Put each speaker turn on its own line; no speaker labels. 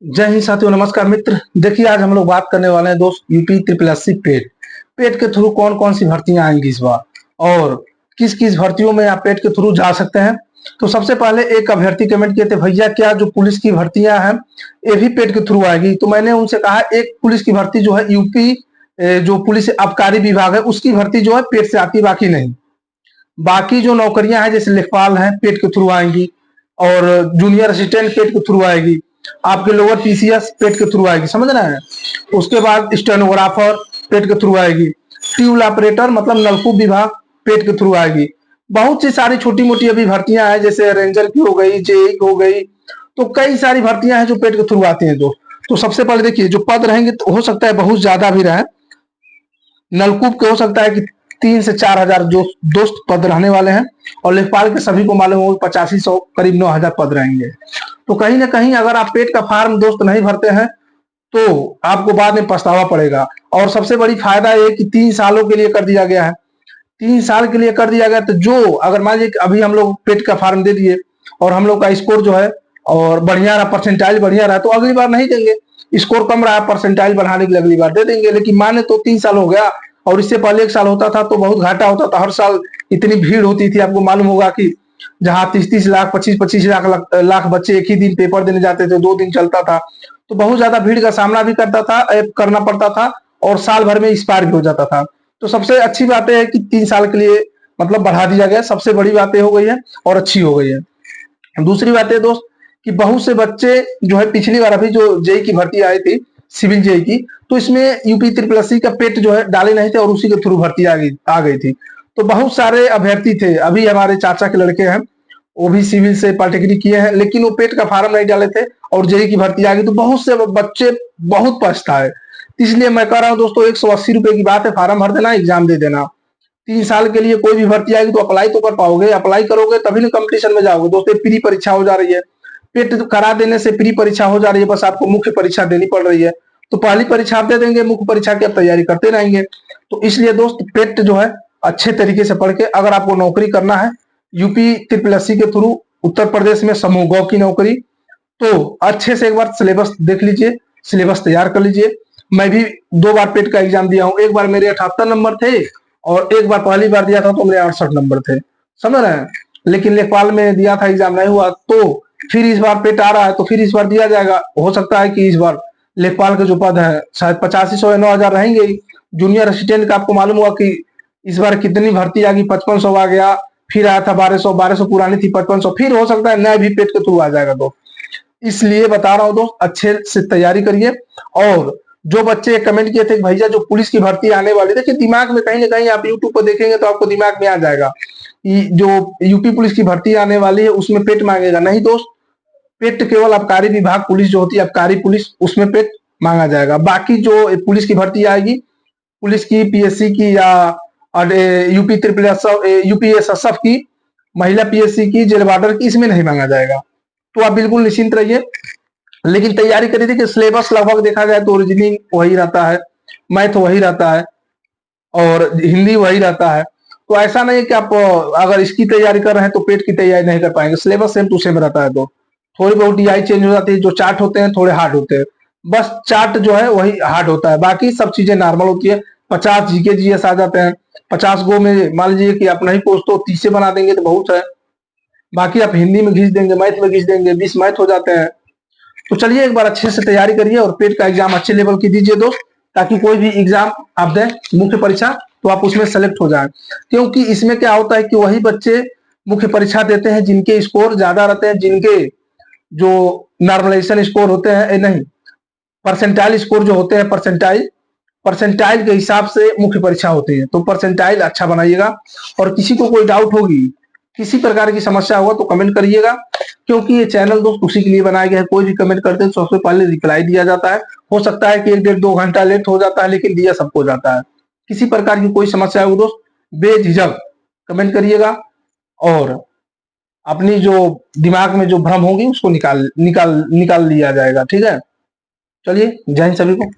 जय हिंद साथियों, नमस्कार मित्र। देखिए, आज हम लोग बात करने वाले हैं दोस्त यूपी ट्रिपल एससी पेट पेट के थ्रू कौन कौन सी भर्तियां आएंगी इस बार और किस किस भर्तियों में आप पेट के थ्रू जा सकते हैं। तो सबसे पहले एक अभ्यर्थी कमेंट किए थे, भैया क्या जो पुलिस की भर्तियां हैं ये भी पेट के थ्रू आएगी। तो मैंने उनसे कहा, एक पुलिस की भर्ती जो है यूपी जो पुलिस आबकारी विभाग है उसकी भर्ती जो है पेट से आती है, बाकी नहीं। बाकी जो नौकरियां हैं जैसे लेखपाल हैं पेट के थ्रू आएंगी, और जूनियर असिस्टेंट पेट के थ्रू आएगी, आपके लोअर पीसीएस पेट के थ्रू आएगी, समझ रहे हैं। उसके बाद स्टेनोग्राफर पेट के थ्रू आएगी, ट्यूब ऑपरेटर मतलब नलकूप विभाग पेट के थ्रू आएगी। बहुत सी सारी छोटी मोटी अभी भर्तियां हैं, जैसे रेंजर की हो गई, जेई की हो गई। तो कई सारी भर्तियां हैं जो पेट के थ्रू आती हैं दोस्त। तो सबसे पहले देखिए, जो पद रहेंगे तो हो सकता है बहुत ज्यादा भी रहे। नलकूप के हो सकता है कि 3 से 4 हजार जो दोस्त पद रहने वाले हैं, और लेखपाल के सभी को मालूम हो 8500 करीब 9000 पद रहेंगे। तो कहीं ना कहीं अगर आप पेट का फार्म दोस्त नहीं भरते हैं तो आपको बाद में पछतावा पड़ेगा। और सबसे बड़ी फायदा ये कि 3 सालों के लिए कर दिया गया है। 3 साल के लिए कर दिया गया, तो जो अगर मान लीजिए अभी हम लोग पेट का फार्म दे दिए और हम लोग का स्कोर जो है और बढ़िया रहा, परसेंटाइल बढ़िया रहा, तो अगली बार नहीं देंगे। स्कोर कम रहा, परसेंटाइल बढ़ाने के लिए अगली बार दे देंगे। लेकिन माने तो 3 साल हो गया और इससे पहले 1 साल होता था तो बहुत घाटा होता था। हर साल इतनी भीड़ होती थी, आपको मालूम होगा कि जहां 30-30 लाख 25-25 लाख बच्चे एक ही दिन पेपर देने जाते थे, 2 दिन चलता था, तो बहुत ज्यादा भीड़ का सामना भी करना पड़ता था, और साल भर में एक्सपायर भी हो जाता था। तो सबसे अच्छी बात है कि 3 साल के लिए मतलब बढ़ा दिया गया, सबसे बड़ी बात हो गई है और अच्छी हो गई है। दूसरी बात है दोस्त कि बहुत से बच्चे जो है पिछली बार अभी जो जेई की भर्ती आई थी, सिविल जेई की, तो इसमें यूपी ट्रिपल एससी का पेट जो है डाले नहीं थे और उसी के थ्रू भर्ती आ गई थी। तो बहुत सारे अभ्यर्थी थे, अभी हमारे चाचा के लड़के हैं वो भी सिविल से पॉलिटेक्निक किए हैं, लेकिन वो पेट का फार्म नहीं डाले थे और जेई की भर्ती आ गई। तो बहुत से बच्चे बहुत पछताए। इसलिए मैं कह रहा हूँ दोस्तों, 180 रुपए की बात है, फार्म भर देना, एग्जाम दे देना। 3 साल के लिए कोई भी भर्ती आएगी तो अप्लाई तो कर पाओगे, अप्लाई करोगे तभी ना कंपटीशन में जाओगे दोस्तों। प्री परीक्षा हो जा रही है, पेट करा देने से प्री परीक्षा हो जा रही है, बस आपको मुख्य परीक्षा देनी पड़ रही है। तो पहली परीक्षा आप दे देंगे, मुख्य परीक्षा की आप तैयारी करते रहेंगे। तो इसलिए दोस्त पेट जो है अच्छे तरीके से पढ़ के अगर आपको नौकरी करना है यूपी ट्रिपल एससी के थ्रू, उत्तर प्रदेश में समूह गौ की नौकरी, तो अच्छे से एक बार सिलेबस देख लीजिए, सिलेबस तैयार कर लीजिए। मैं भी 2 बार पेट का एग्जाम दिया हूँ, एक बार मेरे 78 नंबर थे और एक बार पहली बार दिया था तो मेरे 68 नंबर थे, समझ रहे हैं। लेकिन लेखपाल में दिया था, एग्जाम नहीं हुआ, तो फिर इस बार पेट आ रहा है तो फिर इस बार दिया जाएगा। हो सकता है कि इस बार लेखपाल के जो पद है शायद 8500 या 9000 रहेंगे ही। जूनियर असिस्टेंट का आपको मालूम हुआ कि इस बार कितनी भर्ती आ गई, 5500 आ गया, फिर आया था 1200 पुरानी थी 5500, फिर हो सकता है नया भी पेट के थ्रू आ जाएगा। तो इसलिए बता रहा हूँ दोस्त, अच्छे से तैयारी करिए। और जो बच्चे कमेंट किए थे कि भैया जो पुलिस की भर्ती आने वाली, देखिए दिमाग में कहीं ना कहीं आप यूट्यूब पर देखेंगे तो आपको दिमाग में आ जाएगा जो यूपी पुलिस की भर्ती आने वाली है उसमें पेट मांगेगा। नहीं दोस्त, पेट केवल आबकारी विभाग पुलिस जो होती है, आबकारी पुलिस, उसमें पेट मांगा जाएगा। बाकी जो पुलिस की भर्ती आएगी, पुलिस की, पीएससी की, या यूपी ट्रिपल यूपीएसएसएफ की, महिला पीएससी की, जेल वार्डर की, इसमें नहीं मांगा जाएगा। तो आप बिल्कुल निश्चिंत रहिए, लेकिन तैयारी करी थी कि सिलेबस लगभग देखा जाए तो रीजनिंग वही रहता है, मैथ वही रहता है और हिंदी वही रहता है। तो ऐसा नहीं कि आप अगर इसकी तैयारी कर रहे हैं तो पेट की तैयारी नहीं कर पाएंगे, सिलेबस सेम टू सेम रहता है। तो थोड़ी बहुत डीआई चेंज हो जाती है, जो चार्ट होते हैं थोड़े हार्ड होते हैं, बस चार्ट जो है वही हार्ड होता है, बाकी सब चीजें नॉर्मल होती है। 50 जीके जीएस आ जाते हैं, 50 गो में मान लीजिए कि आप नहीं पहुंच तो 30 बना देंगे तो बहुत है। बाकी आप हिंदी में घिस देंगे, मैथ में घिस देंगे, 20 मैथ हो जाते हैं। तो चलिए एक बार अच्छे से तैयारी करिए और पेट का एग्जाम अच्छे लेवल की दीजिए दोस्त, ताकि कोई भी एग्जाम आप दें मुख्य परीक्षा तो आप उसमें सेलेक्ट हो जाए। क्योंकि इसमें क्या होता है कि वही बच्चे मुख्य परीक्षा देते हैं जिनके स्कोर ज्यादा रहते हैं, जिनके जो नॉर्मलाइजेशन स्कोर होते हैं, नहीं, परसेंटाइल स्कोर जो होते हैं, परसेंटाइल परसेंटाइल के हिसाब से मुख्य परीक्षा होती है। तो परसेंटाइल अच्छा बनाइएगा। और किसी को कोई डाउट होगी, किसी प्रकार की समस्या होगा तो कमेंट करिएगा, क्योंकि ये चैनल दोस्त उसी के लिए बनाया गया है। कोई भी कमेंट करते हैं तो सबसे पहले रिप्लाई दिया जाता है। हो सकता है कि 1 डेढ़ 2 घंटा लेट हो जाता है, लेकिन दिया सबको जाता है। किसी प्रकार की कोई समस्या हो दोस्त, बेझिझक कमेंट करिएगा, और अपनी जो दिमाग में जो भ्रम होगी उसको निकाल निकाल निकाल लिया जाएगा। ठीक है, चलिए, जय हिंद सभी को।